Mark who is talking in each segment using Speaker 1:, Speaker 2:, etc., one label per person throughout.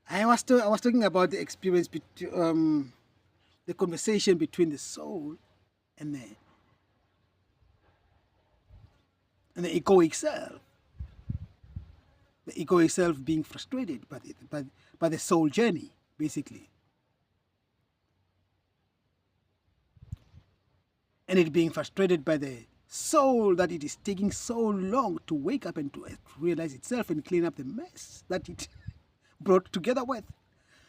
Speaker 1: I was talking about the experience between the conversation between the soul and the egoic self. The egoic self being frustrated by the soul journey, basically, and it being frustrated by the soul that it is taking so long to wake up and to realize itself and clean up the mess that it brought together with.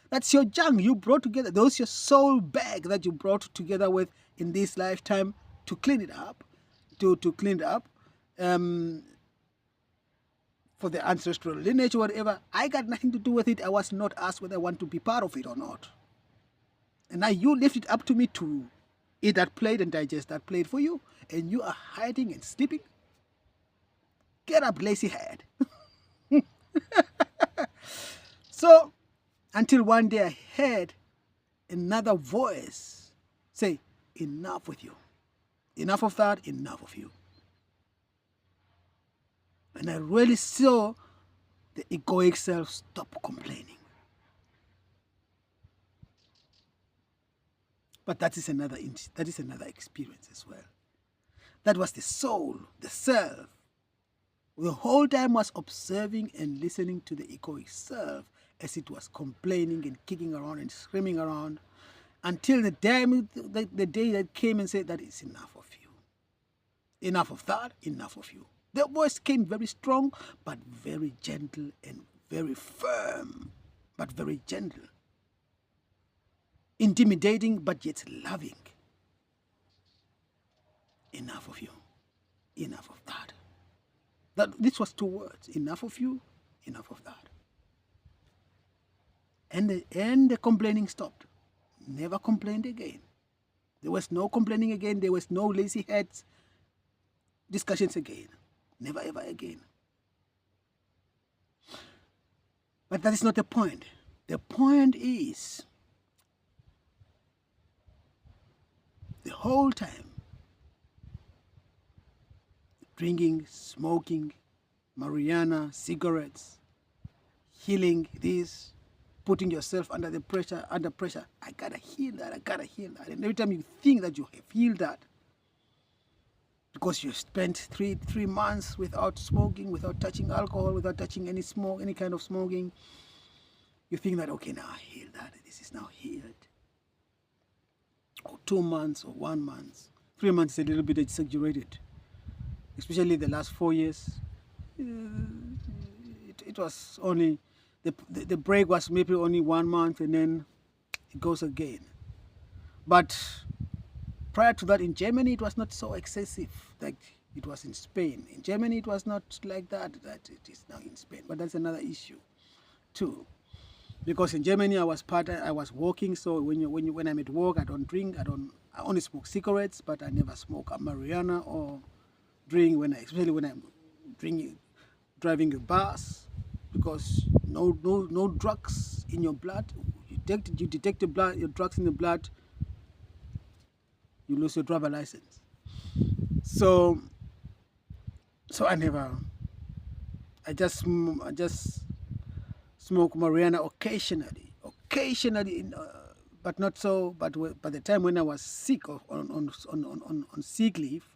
Speaker 1: That's your junk you brought together. Those your soul bag that you brought together with in this lifetime to clean it up, to clean it up, for the ancestral lineage or whatever. I got nothing to do with it. I was not asked whether I want to be part of it or not. And now you left it up to me to eat that plate and digest that plate for you, and you are hiding and sleeping. Get up, lazy head. So, until one day I heard another voice say, enough with you. Enough of that, enough of you. And I really saw the egoic self stop complaining. But that is another experience as well. That was the soul, the self. The whole time was observing and listening to the egoic self as it was complaining and kicking around and screaming around, until the day that came and said that it's enough of you. Enough of that, enough of you. The voice came very strong, but very gentle, and very firm, but very gentle. Intimidating, but yet loving. Enough of you. Enough of that. This was 2 words. Enough of you, enough of that. And the complaining stopped. Never complained again. There was no complaining again. There was no lazy heads discussions again. Never ever again. But that is not the point. The point is, the whole time, drinking, smoking, marijuana, cigarettes, healing this, putting yourself under pressure. I gotta heal that. And every time you think that you have healed that, because you spent three months without smoking, without touching alcohol, without touching any kind of smoking, you think that, okay, now I healed that. This is now healed. Or 2 months or 1 month. 3 months is a little bit exaggerated. Especially the last 4 years. It was only, the break was maybe only 1 month, and then it goes again. But prior to that, in Germany, it was not so excessive like it was in Spain. In Germany, it was not like that it is now in Spain. But that's another issue too. Because in Germany, I was working, so when I'm at work, I don't drink, I only smoke cigarettes, but I never smoke marijuana or drink especially when I'm driving a bus, because no drugs in your blood. You detect your drugs in the blood, you lose your driver license. So I just smoke marijuana occasionally, but not so. But by the time when I was sick on sick leave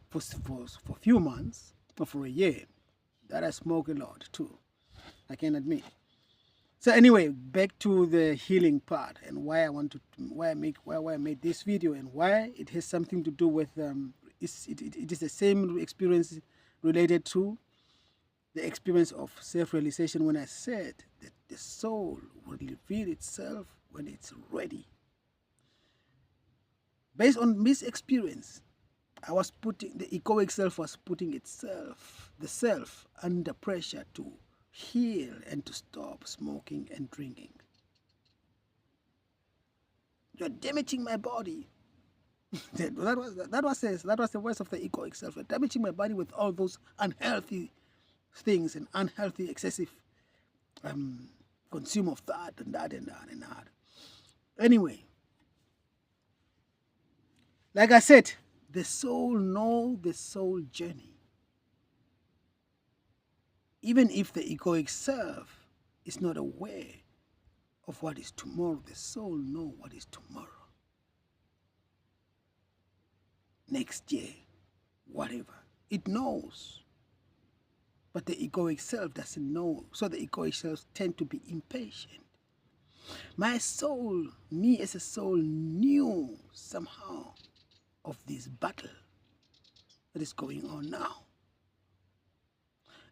Speaker 1: for a few months or for a year, that I smoke a lot too, I can admit. So anyway, back to the healing part and why I made this video, and why it has something to do with it is the same experience related to the experience of self-realization, when I said that the soul will reveal itself when it's ready. Based on this experience, the egoic self was putting the self under pressure to heal and to stop smoking and drinking. You're damaging my body. that was the voice of the egoic self. You're damaging my body with all those unhealthy things and unhealthy, excessive consume of that and that and that and that. Anyway, like I said, the soul knows the soul journey. Even if the egoic self is not aware of what is tomorrow. The soul knows what is tomorrow. Next year, whatever. It knows. But the egoic self doesn't know. So the egoic self tend to be impatient. My soul, me as a soul, knew somehow of this battle that is going on now.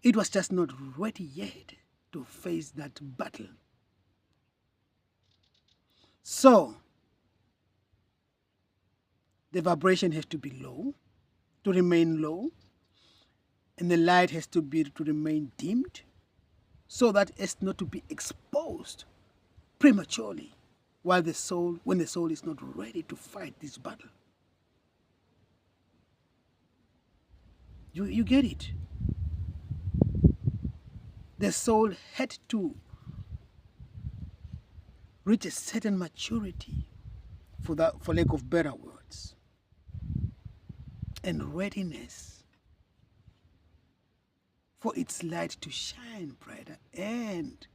Speaker 1: It was just not ready yet to face that battle. So, the vibration has to be low, to remain low, and the light has to remain dimmed, so that as not to be exposed prematurely when the soul is not ready to fight this battle. You get it? The soul had to reach a certain maturity, for lack of better words, and readiness for its light to shine brighter and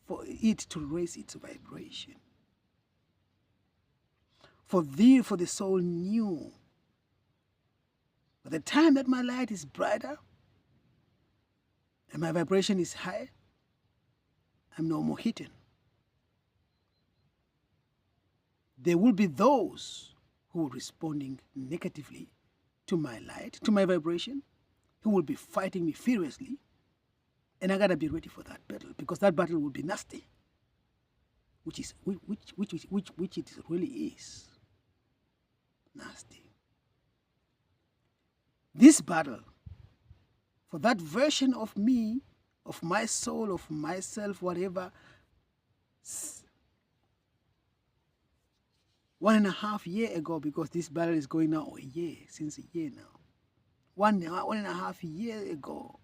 Speaker 1: for it to raise its vibration. For the soul knew, by the time that my light is brighter and my vibration is high, I'm no more hidden. There will be those who are responding negatively to my light, to my vibration, who will be fighting me furiously, and I gotta be ready for that battle, because that battle will be nasty, which it really is nasty. This battle, for that version of me, of my soul, of myself, whatever, 1.5 years ago, because this battle is going now since a year now. 1.5 years ago,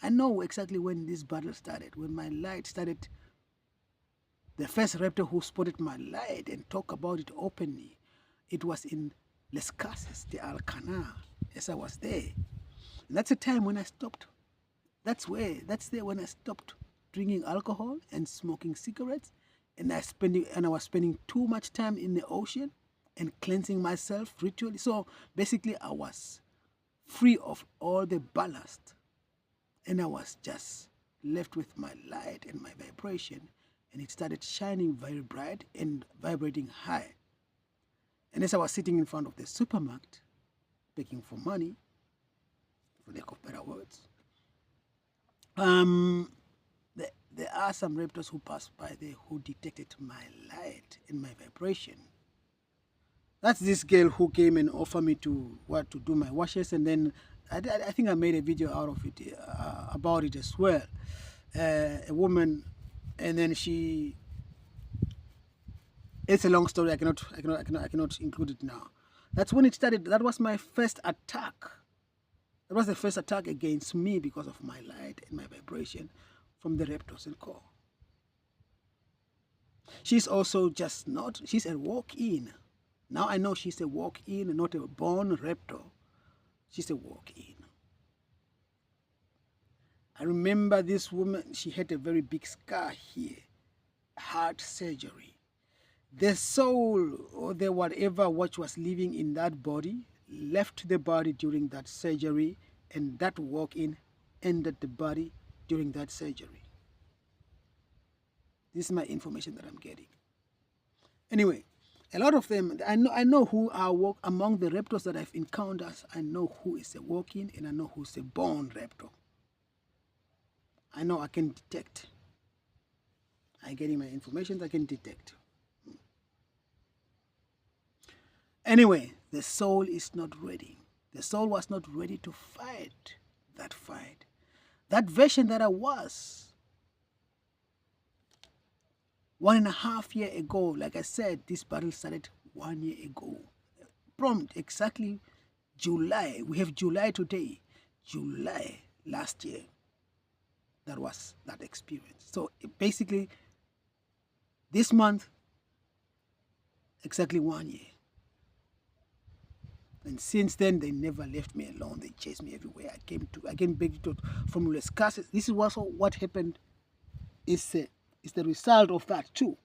Speaker 1: I know exactly when this battle started, when my light started. The first raptor who spotted my light and talked about it openly, it was in Les Cases de Alcana, as I was there. And that's the time when I stopped. That's there when I stopped drinking alcohol and smoking cigarettes, and I was spending too much time in the ocean and cleansing myself ritually. So basically, I was free of all the ballast, and I was just left with my light and my vibration, and it started shining very bright and vibrating high. And as I was sitting in front of the supermarket, begging for money, for lack of better words, there are some raptors who passed by there who detected my light and my vibration. That's this girl who came and offered me to do my washes, and then I think I made a video out of it about it as well. A woman, and then she. It's a long story. I cannot include it now. That's when it started. That was my first attack. That was the first attack against me because of my light and my vibration from the raptors and co. She's also she's a walk-in. Now I know she's a walk-in, not a born raptor. She's a walk-in. I remember this woman, she had a very big scar here, heart surgery. The soul or the whatever which was living in that body left the body during that surgery, and that walk-in ended the body during that surgery. This is my information that I'm getting. Anyway, a lot of them, I know who are among the raptors that I've encountered. I know who is a walk-in, and I know who's a born raptor. I know I can detect. I getting my information, I can detect. Anyway, the soul is not ready. The soul was not ready to fight that fight. That version that I was 1.5 years ago, like I said, this battle started 1 year ago. Prompt exactly July. We have July today. July last year. That was that experience. So basically, this month, exactly 1 year. And since then, they never left me alone. They chased me everywhere. I came back from Les Cases. This is also what happened. It's is the result of that too.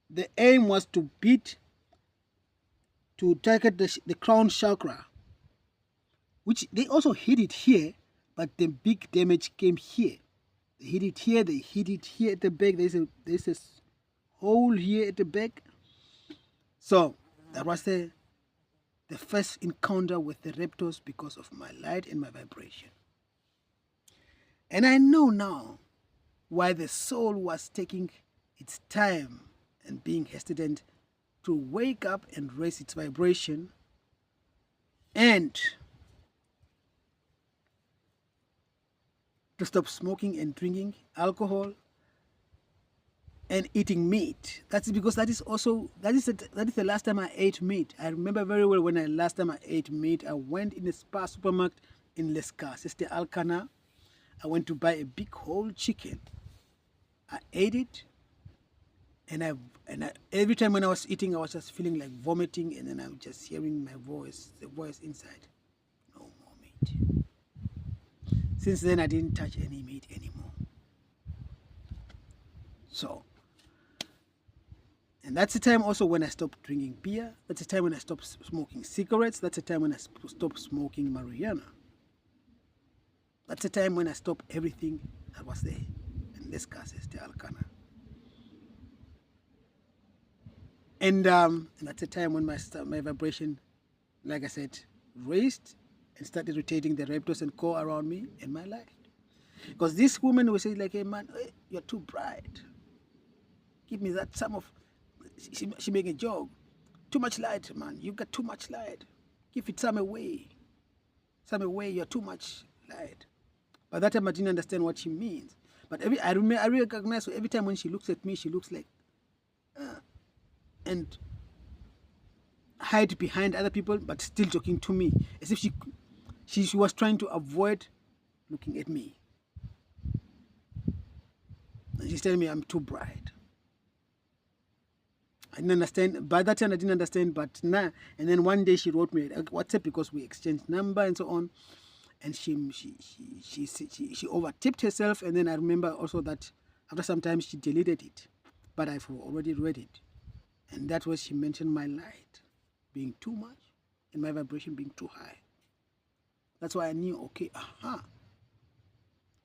Speaker 1: The aim was to target the crown chakra, which they also hit it here, but the big damage came here. They hit it here, they hit it here at the back. There's a hole here at the back. So that was the first encounter with the raptors because of my light and my vibration. And I know now why the soul was taking its time and being hesitant to wake up and raise its vibration and to stop smoking and drinking alcohol and eating meat. That's because that is the last time I ate meat. I remember very well when last time I ate meat. I went in a supermarket in Les Cas, it's the Alcana. I went to buy a big whole chicken. I ate it, and every time when I was eating, I was just feeling like vomiting, and then I was just hearing the voice inside, no more meat. Since then, I didn't touch any meat anymore. So, and that's the time also when I stopped drinking beer. That's the time when I stopped smoking cigarettes. That's the time when I stopped smoking marijuana. That's the time when I stopped everything that was there in this case, the Alcana. And that's the time when my vibration, like I said, raised and started rotating the raptors and core around me and my light. Because this woman will say like, hey man, you're too bright. Give me that some of, she make a joke. Too much light, man. You got too much light. Give it some away. Some away, you're too much light. By that time, I didn't understand what she means. But I recognize every time when she looks at me, she looks like, and hide behind other people, but still talking to me, as if she was trying to avoid looking at me. And she's telling me I'm too bright. I didn't understand. By that time, I didn't understand, but now. And then one day she wrote me a WhatsApp because we exchanged number and so on. And she overtipped herself. And then I remember also that after some time she deleted it, but I've already read it. And that was she mentioned my light being too much and my vibration being too high. That's why I knew, okay,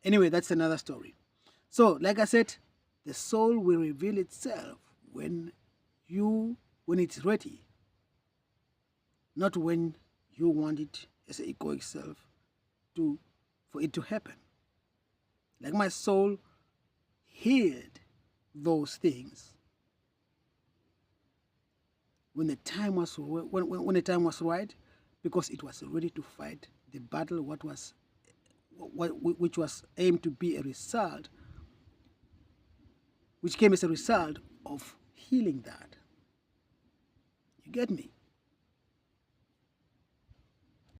Speaker 1: Anyway, that's another story. So, like I said, the soul will reveal itself when it's ready, not when you want it as an egoic self for it to happen. Like my soul hid those things when the time was right, because it was ready to fight the battle which was aimed to be a result, which came as a result of healing that. You get me?